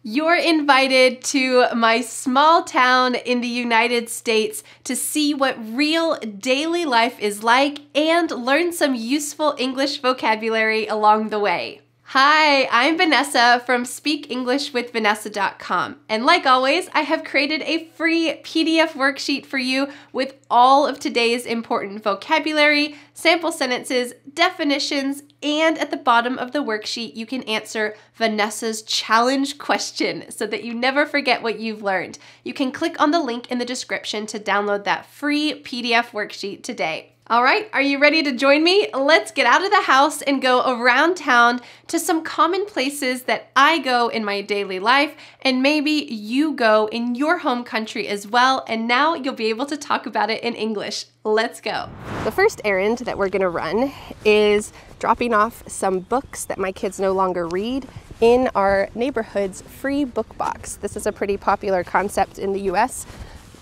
You're invited to my small town in the United States to see what real daily life is like and learn some useful English vocabulary along the way. Hi, I'm Vanessa from SpeakEnglishWithVanessa.com, and like always, I have created a free PDF worksheet for you with all of today's important vocabulary, sample sentences, definitions, and at the bottom of the worksheet, you can answer Vanessa's challenge question so that you never forget what you've learned. You can click on the link in the description to download that free PDF worksheet today. All right, are you ready to join me? Let's get out of the house and go around town to some common places that I go in my daily life, and maybe you go in your home country as well, and now you'll be able to talk about it in English. Let's go. The first errand that we're gonna run is dropping off some books that my kids no longer read in our neighborhood's free book box. This is a pretty popular concept in the US,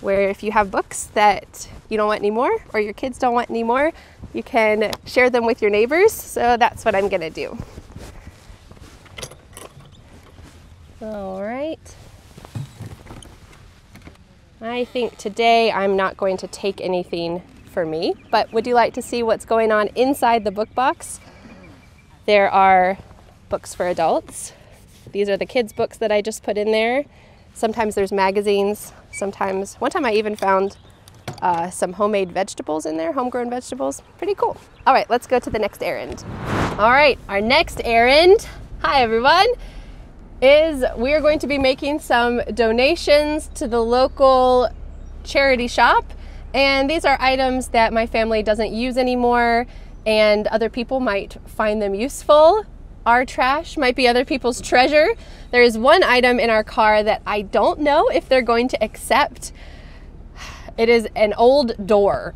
where if you have books that you don't want anymore or your kids don't want anymore, you can share them with your neighbors. So that's what I'm gonna do. All right. I think today I'm not going to take anything for me, but would you like to see what's going on inside the book box? There are books for adults. These are the kids' books that I just put in there. Sometimes there's magazines. Sometimes, one time I even found some homemade vegetables in there, homegrown vegetables. Pretty cool. All right, let's go to the next errand. All right, our next errand, hi everyone, is we're going to be making some donations to the local charity shop. And these are items that my family doesn't use anymore and other people might find them useful. Our trash might be other people's treasure. There is one item in our car that I don't know if they're going to accept. It is an old door.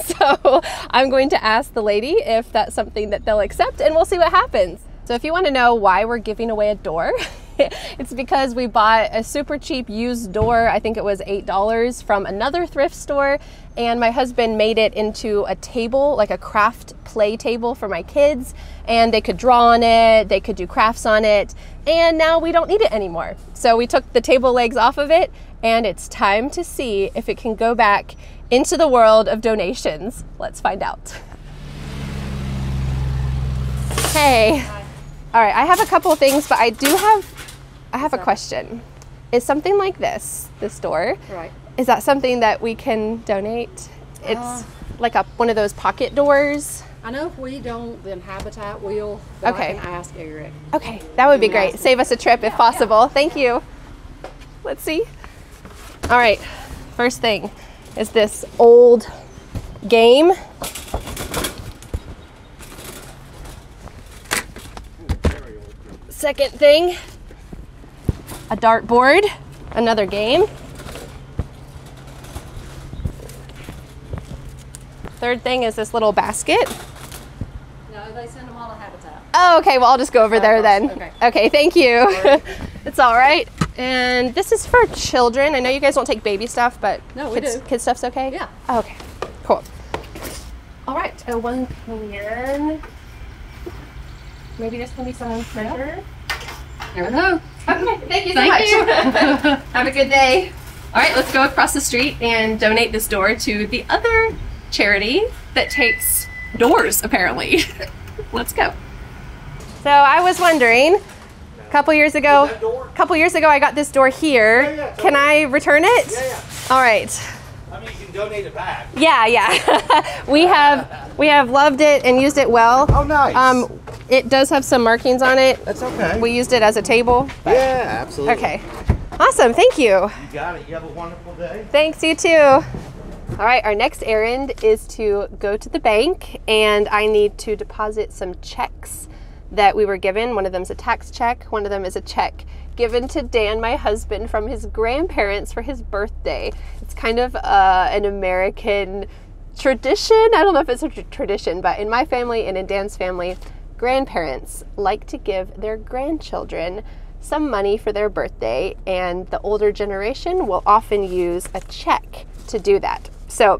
So I'm going to ask the lady if that's something that they'll accept, and we'll see what happens. So if you want to know why we're giving away a door, it's because we bought a super cheap used door. I think it was $8 from another thrift store, and my husband made it into a table, like a craft play table for my kids, and they could draw on it, they could do crafts on it, and now we don't need it anymore. So we took the table legs off of it, and it's time to see if it can go back into the world of donations. Let's find out. Hey. Hi. All right, I have a couple of things, but I have a question. Is something like this door, right, is that something that we can donate? It's like one of those pocket doors. I know if we don't, then Habitat will, but okay. I can ask Eric. Okay, that would be great. Save us a trip if possible. Thank you. Let's see. All right, first thing is this old game. Second thing, a dartboard, another game. Third thing is this little basket. No, they send them all to Habitat. Oh, okay, well, I'll just go over there then. Okay. Okay, thank you. It's all right. And this is for children. I know you guys don't take baby stuff, but no, we do. Kid stuff's okay? Yeah. Oh, okay, cool. All right, so one can. Maybe this can be someone's treasure. There we go. Okay, thank you so much. Have a good day. All right, let's go across the street and donate this door to the other charity that takes doors, apparently. Let's go. So I was wondering, a couple years ago I got this door here. Yeah, can I return it? Yeah. All right. I mean, you can donate it back. Yeah. we have loved it and used it well. Oh, nice. It does have some markings on it. That's okay. We used it as a table. Yeah, absolutely. Okay. Awesome, thank you. You got it. You have a wonderful day. Thanks, you too. All right, our next errand is to go to the bank, and I need to deposit some checks that we were given. One of them is a tax check. One of them is a check given to Dan, my husband, from his grandparents for his birthday. It's kind of an American tradition. I don't know if it's a tradition, but in my family and in Dan's family, grandparents like to give their grandchildren some money for their birthday, and the older generation will often use a check to do that. So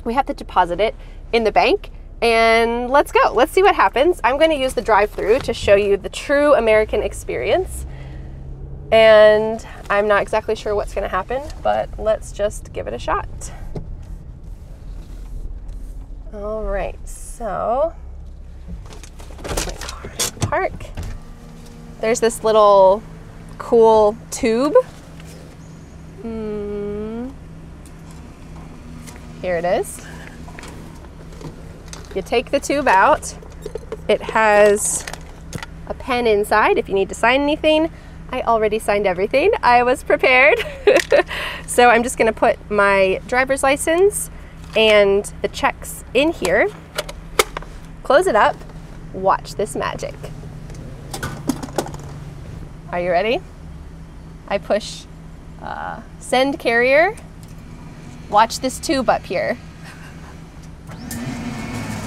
we have to deposit it in the bank, and let's go. Let's see what happens. I'm going to use the drive-through to show you the true American experience. and I'm not exactly sure what's going to happen, but let's just give it a shot. All right, so my car park. There's this little cool tube. Here it is. You take the tube out. It has a pen inside if you need to sign anything. I already signed everything. I was prepared. So I'm just going to put my driver's license and the checks in here. Close it up. Watch this magic. Are you ready? I push send carrier. Watch this tube up here.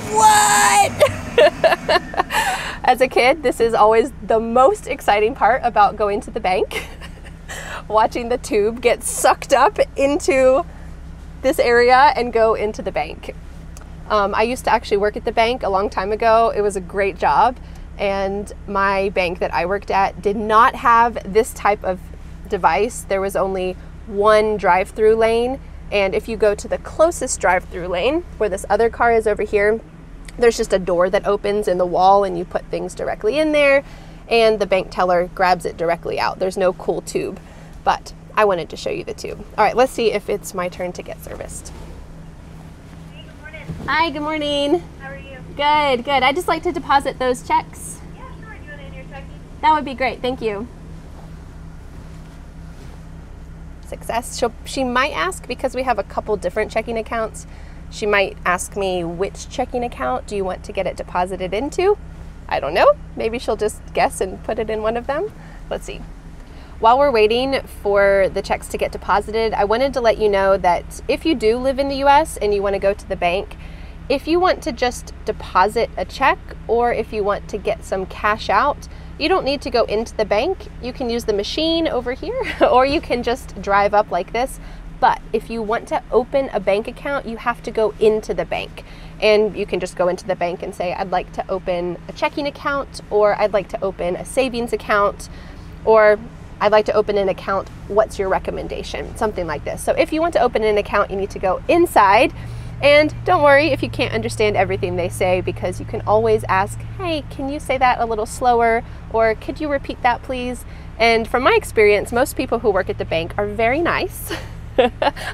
What? As a kid, this is always the most exciting part about going to the bank. Watching the tube get sucked up into this area and go into the bank. I used to actually work at the bank a long time ago. It was a great job, and my bank that I worked at did not have this type of device. There was only one drive-through lane, and if you go to the closest drive-through lane, where this other car is over here, there's just a door that opens in the wall and you put things directly in there, and the bank teller grabs it directly out. There's no cool tube, but I wanted to show you the tube. All right, let's see if it's my turn to get serviced. Hey, good morning. Hi, good morning. How are you? Good, good. I'd just like to deposit those checks. Yeah, sure. Do you want it in your checking? That would be great, thank you. Success. She might ask, because we have a couple different checking accounts, she might ask me, which checking account do you want to get it deposited into? I don't know. Maybe she'll just guess and put it in one of them. Let's see. While we're waiting for the checks to get deposited, I wanted to let you know that if you do live in the US and you want to go to the bank, if you want to just deposit a check, or if you want to get some cash out, you don't need to go into the bank. You can use the machine over here, or you can just drive up like this. But if you want to open a bank account, you have to go into the bank. And you can just go into the bank and say, I'd like to open a checking account, or I'd like to open a savings account, or I'd like to open an account. What's your recommendation? Something like this. So if you want to open an account, you need to go inside. And don't worry if you can't understand everything they say, because you can always ask, hey, can you say that a little slower? Or could you repeat that, please? And from my experience, most people who work at the bank are very nice.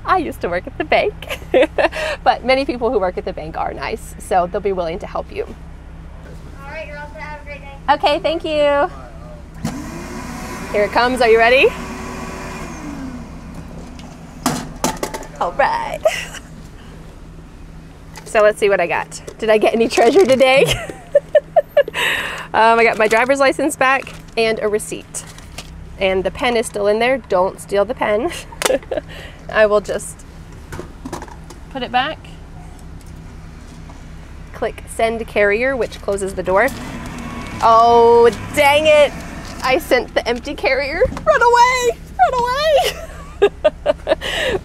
I used to work at the bank, but many people who work at the bank are nice, so they'll be willing to help you. All right, you're all set. Have a great day. Okay, thank you. Here it comes. Are you ready? All right. So let's see what I got. Did I get any treasure today? I got my driver's license back and a receipt. And the pen is still in there. Don't steal the pen. I will just put it back. Click send carrier, which closes the door. Oh, dang it. I sent the empty carrier. Run away, run away.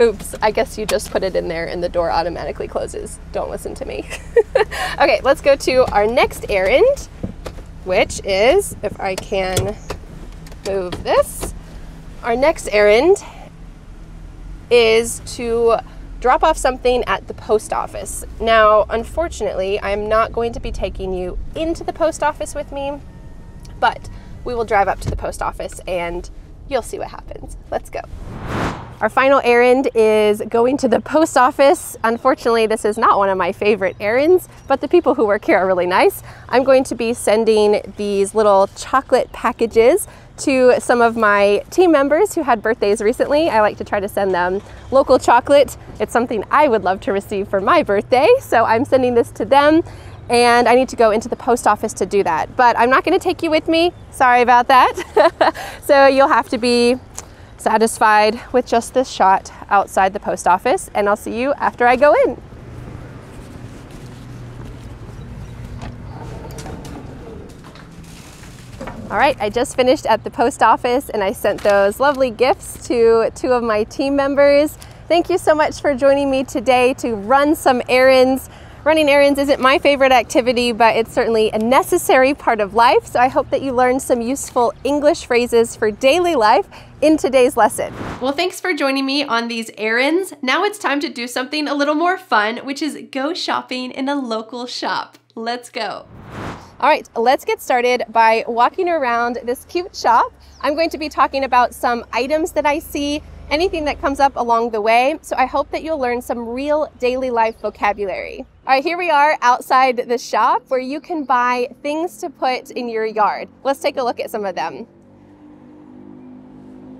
Oops, I guess you just put it in there and the door automatically closes. Don't listen to me. Okay, let's go to our next errand, which is, if I can move this, our next errand is to drop off something at the post office. Now, unfortunately, I'm not going to be taking you into the post office with me, but we will drive up to the post office and you'll see what happens. Let's go. Our final errand is going to the post office. Unfortunately, this is not one of my favorite errands, but the people who work here are really nice. I'm going to be sending these little chocolate packages to some of my team members who had birthdays recently. I like to try to send them local chocolate. It's something I would love to receive for my birthday, so I'm sending this to them, and I need to go into the post office to do that. But I'm not going to take you with me. Sorry about that. So you'll have to be satisfied with just this shot outside the post office, and I'll see you after I go in. All right, I just finished at the post office and I sent those lovely gifts to 2 of my team members. Thank you so much for joining me today to run some errands. Running errands isn't my favorite activity, but it's certainly a necessary part of life. So I hope that you learned some useful English phrases for daily life in today's lesson. Well, thanks for joining me on these errands. Now it's time to do something a little more fun, which is go shopping in a local shop. Let's go. All right, let's get started by walking around this cute shop. I'm going to be talking about some items that I see, anything that comes up along the way. So I hope that you'll learn some real daily life vocabulary. All right, here we are outside the shop where you can buy things to put in your yard. Let's take a look at some of them.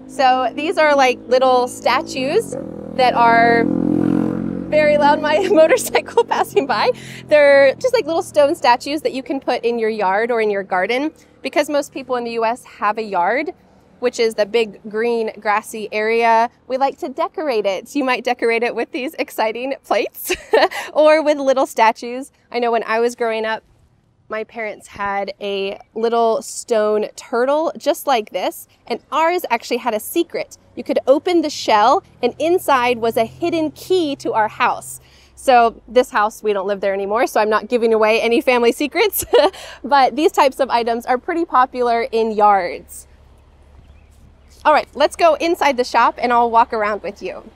So these are like little statues that are very loud, my motorcycle passing by. They're just like little stone statues that you can put in your yard or in your garden. Because most people in the US have a yard, which is the big green grassy area, we like to decorate it. So you might decorate it with these exciting plates or with little statues. I know when I was growing up, my parents had a little stone turtle just like this, and ours actually had a secret. You could open the shell and inside was a hidden key to our house. So this house, we don't live there anymore, so I'm not giving away any family secrets, but these types of items are pretty popular in yards. All right, let's go inside the shop and I'll walk around with you.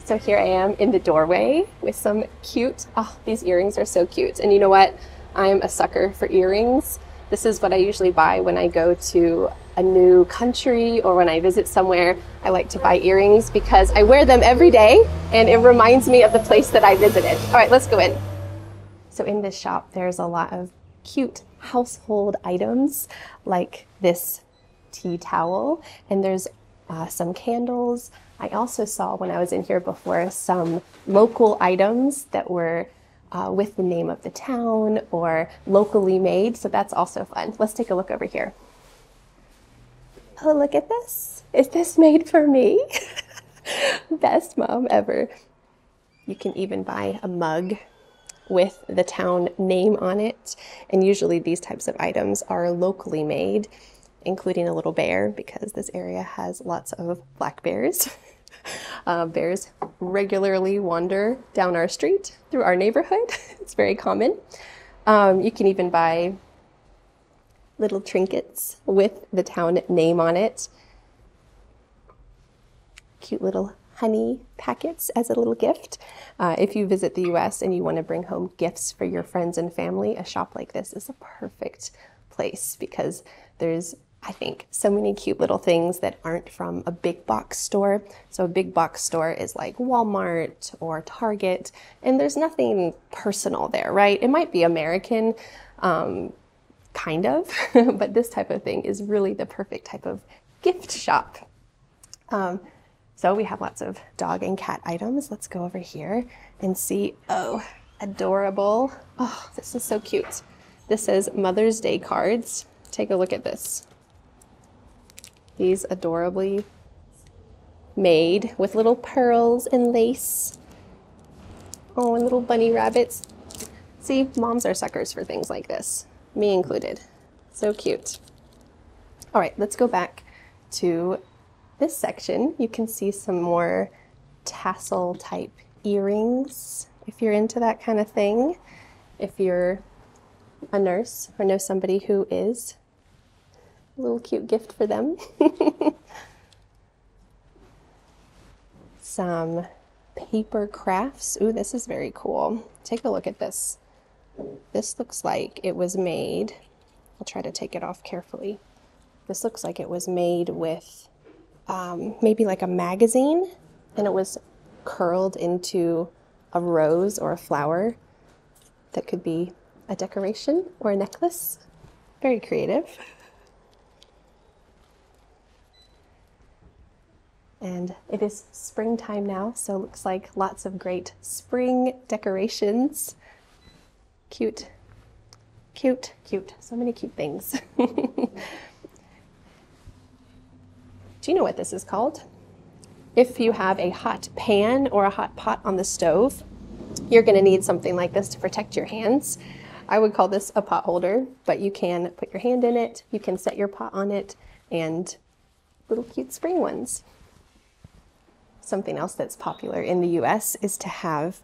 So here I am in the doorway with some cute, these earrings are so cute. And you know what? I'm a sucker for earrings. This is what I usually buy when I go to a new country or when I visit somewhere. I like to buy earrings because I wear them every day and it reminds me of the place that I visited. All right, let's go in. So in this shop, there's a lot of cute household items like this tea towel, and there's some candles. I also saw when I was in here before some local items that were with the name of the town or locally made, so that's also fun. Let's take a look over here. Oh, look at this. Is this made for me? Best mom ever. You can even buy a mug with the town name on it. And usually these types of items are locally made, including a little bear because this area has lots of black bears. Bears regularly wander down our street through our neighborhood. It's very common. You can even buy little trinkets with the town name on it. Cute little honey packets as a little gift. If you visit the US and you want to bring home gifts for your friends and family, a shop like this is a perfect place because there's, I think, so many cute little things that aren't from a big box store. So a big box store is like Walmart or Target, and there's nothing personal there, right? It might be American, kind of, but this type of thing is really the perfect type of gift shop. So we have lots of dog and cat items. Let's go over here and see. Oh, adorable. Oh, this is so cute. This is Mother's Day cards. Take a look at this. These adorably made with little pearls and lace. Oh, and little bunny rabbits. See, moms are suckers for things like this, me included. So cute. All right, let's go back to this section. You can see some more tassel type earrings if you're into that kind of thing. If you're a nurse or know somebody who is, a little cute gift for them. Some paper crafts. Ooh, this is very cool. Take a look at this. This looks like it was made, I'll try to take it off carefully. This looks like it was made with maybe like a magazine, and it was curled into a rose or a flower that could be a decoration or a necklace. Very creative. And it is springtime now, so it looks like lots of great spring decorations. Cute, cute, cute. So many cute things. Do you know what this is called? If you have a hot pan or a hot pot on the stove, you're going to need something like this to protect your hands. I would call this a pot holder, but you can put your hand in it, you can set your pot on it, and little cute spring ones. something else that's popular in the US is to have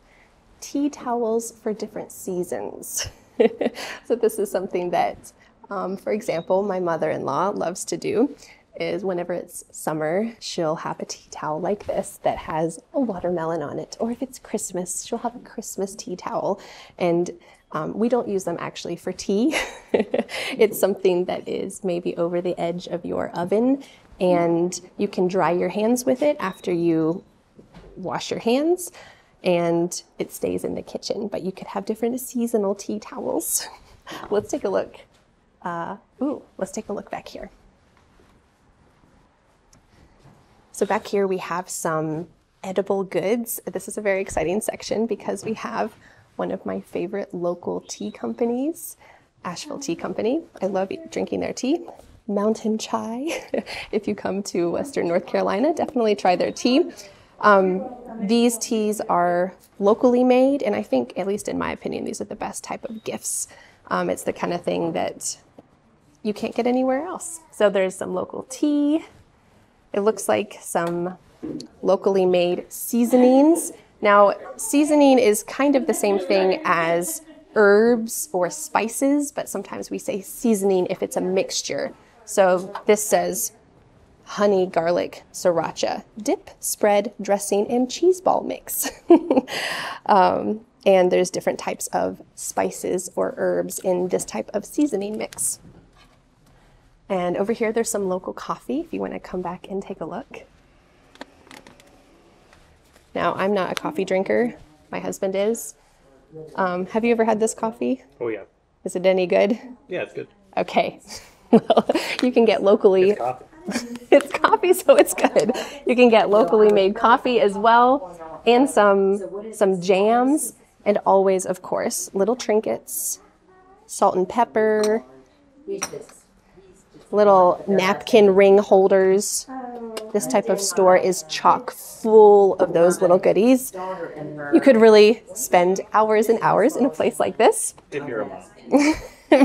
tea towels for different seasons. So this is something that, for example, my mother-in-law loves to do, is whenever it's summer, she'll have a tea towel like this that has a watermelon on it. Or if it's Christmas, she'll have a Christmas tea towel. And we don't use them actually for tea. It's something that is maybe over the edge of your oven, and you can dry your hands with it after you wash your hands, and it stays in the kitchen. But you could have different seasonal tea towels. Let's take a look. Let's take a look back here. So back here we have some edible goods. This is a very exciting section because we have one of my favorite local tea companies, Asheville Tea Company. I love drinking their tea. Mountain chai. If you come to Western North Carolina, definitely try their tea. These teas are locally made, and I think, at least in my opinion, these are the best type of gifts. It's the kind of thing that you can't get anywhere else. So there's some local tea. It looks like some locally made seasonings. Now, seasoning is kind of the same thing as herbs or spices, but sometimes we say seasoning if it's a mixture. So this says honey, garlic, sriracha, dip, spread, dressing, and cheese ball mix. And there's different types of spices or herbs in this type of seasoning mix. And over here, there's some local coffee if you want to come back and take a look. Now, I'm not a coffee drinker. My husband is. Have you ever had this coffee? Oh, yeah. Is it any good? Yeah, it's good. Okay. Well, you can get locally. It's coffee. It's coffee, so it's good. You can get locally made coffee as well, and some jams, and always, of course, little trinkets, salt and pepper, little napkin ring holders. This type of store is chock full of those little goodies. You could really spend hours and hours in a place like this. If you're a mom.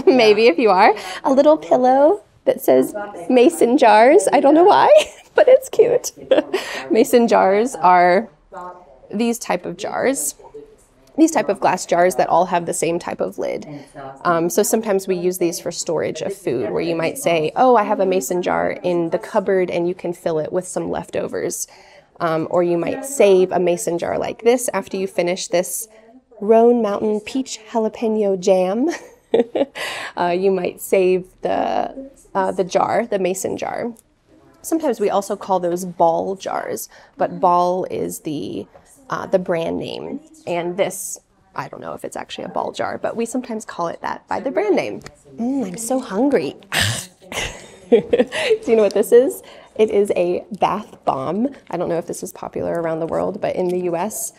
Maybe if you are. A little pillow that says mason jars. I don't know why, but it's cute. Mason jars are these type of jars. These type of glass jars that all have the same type of lid. So sometimes we use these for storage of food, where you might say, oh, I have a mason jar in the cupboard and you can fill it with some leftovers. Or you might save a mason jar like this after you finish this Roan Mountain Peach Jalapeno Jam. You might save the jar, the mason jar. Sometimes we also call those ball jars, but Ball is the brand name. And this, I don't know if it's actually a ball jar, but we sometimes call it that by the brand name. I'm so hungry. Do you know what this is? It is a bath bomb. I don't know if this is popular around the world, but in the US,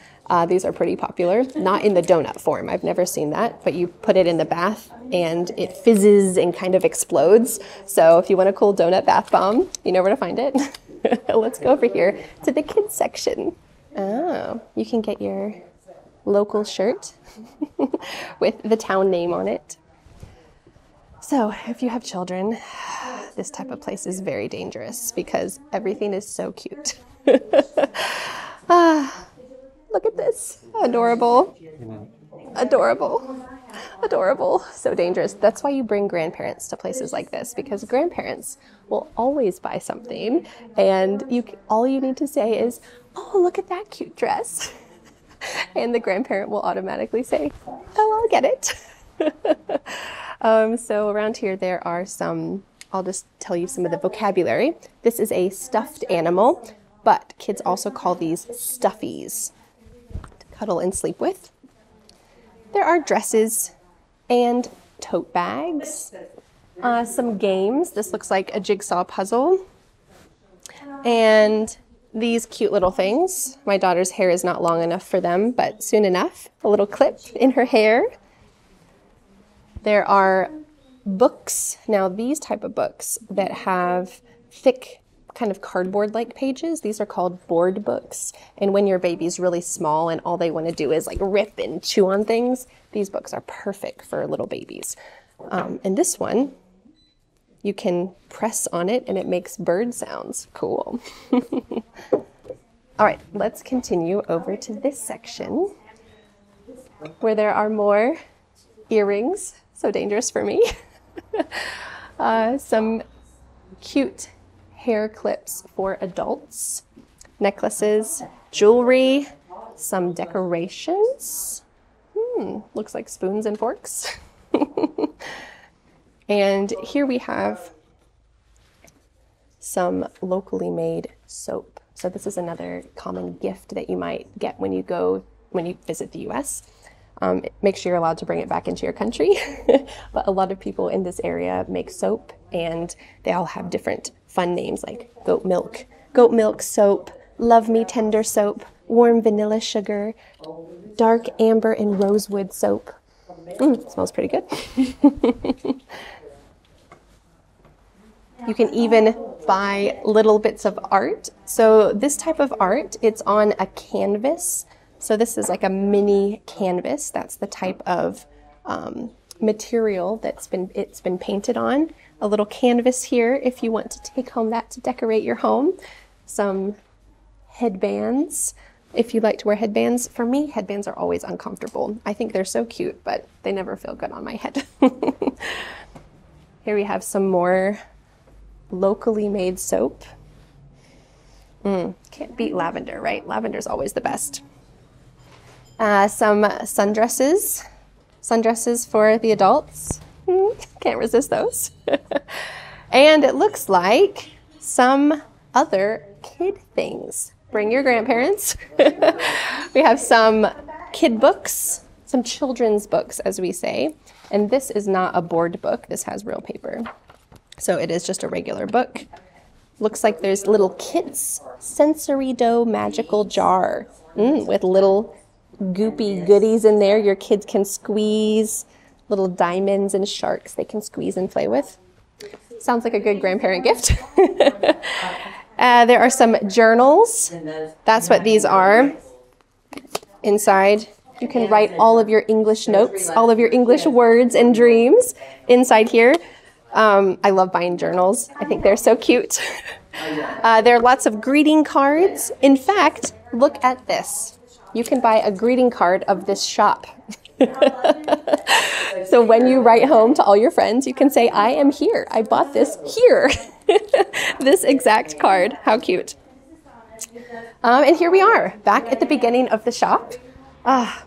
these are pretty popular. Not in the donut form. I've never seen that, but you put it in the bath and it fizzes and kind of explodes. So if you want a cool donut bath bomb, you know where to find it. Let's go over here to the kids section. Oh, you can get your local shirt with the town name on it. So if you have children, this type of place is very dangerous because everything is so cute. Look at this. Adorable. Adorable. Adorable. So dangerous. That's why you bring grandparents to places like this, because grandparents will always buy something and all you need to say is, oh, look at that cute dress. And the grandparent will automatically say, oh, I'll get it. So around here there are some, I'll just tell you some of the vocabulary. This is a stuffed animal, but kids also call these stuffies to cuddle and sleep with. There are dresses and tote bags, some games. This looks like a jigsaw puzzle. And these cute little things. My daughter's hair is not long enough for them, but soon enough. A little clip in her hair. There are books. Now these type of books that have thick kind of cardboard-like pages, these are called board books. And when your baby's really small and all they want to do is like rip and chew on things, these books are perfect for little babies. And this one, you can press on it and it makes bird sounds. Cool. All right, let's continue over to this section where there are more earrings, so dangerous for me. Some cute hair clips for adults, necklaces, jewelry, some decorations. Looks like spoons and forks. And here we have some locally made soap. So this is another common gift that you might get when you visit the US. Make sure you're allowed to bring it back into your country. But a lot of people in this area make soap, and they all have different fun names like goat milk soap, love me tender soap, warm vanilla sugar, dark amber and rosewood soap. Smells pretty good. You can even buy little bits of art. So this type of art, it's on a canvas. So this is like a mini canvas. That's the type of material it's been painted on. A little canvas here if you want to take home that to decorate your home. Some headbands. If you like to wear headbands, for me, headbands are always uncomfortable. I think they're so cute, but they never feel good on my head. Here we have some more locally made soap. Can't beat lavender, right? Lavender's always the best. Some sundresses for the adults. Can't resist those. And it looks like some other kid things. Bring your grandparents. We have some kid books, some children's books, as we say. And this is not a board book. This has real paper. So it is just a regular book. Looks like there's little kits. Sensory dough magical jar with little goopy goodies in there your kids can squeeze. Little diamonds and sharks they can squeeze and play with. Sounds like a good grandparent gift. There are some journals. That's what these are. Inside, you can write all of your English notes, all of your English words and dreams inside here. I love buying journals. I think they're so cute. There are lots of greeting cards. In fact, look at this. You can buy a greeting card of this shop. So when you write home to all your friends, you can say, I am here. I bought this here. This exact card. How cute. And here we are, back at the beginning of the shop.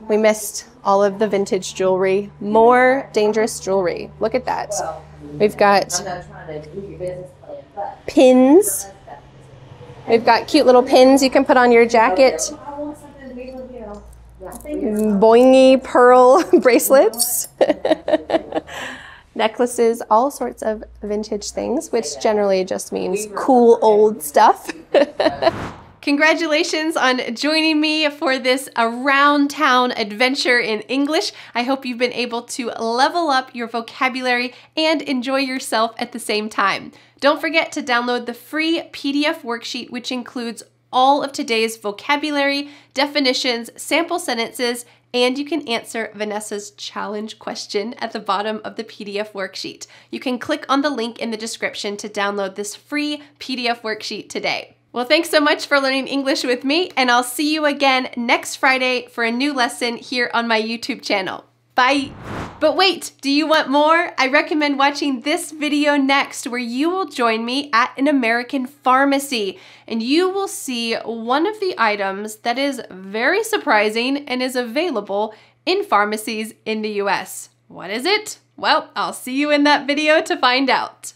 We missed all of the vintage jewelry. More dangerous jewelry. Look at that. We've got pins. We've got cute little pins you can put on your jacket. Boingy pearl bracelets. Necklaces, all sorts of vintage things, which generally just means cool old stuff. Congratulations on joining me for this around town adventure in English. I hope you've been able to level up your vocabulary and enjoy yourself at the same time. Don't forget to download the free PDF worksheet, which includes all of today's vocabulary, definitions, sample sentences, and you can answer Vanessa's challenge question at the bottom of the PDF worksheet. You can click on the link in the description to download this free PDF worksheet today. Well, thanks so much for learning English with me, and I'll see you again next Friday for a new lesson here on my YouTube channel. Bye! But wait, do you want more? I recommend watching this video next, where you will join me at an American pharmacy, and you will see one of the items that is very surprising and is available in pharmacies in the US. What is it? Well, I'll see you in that video to find out.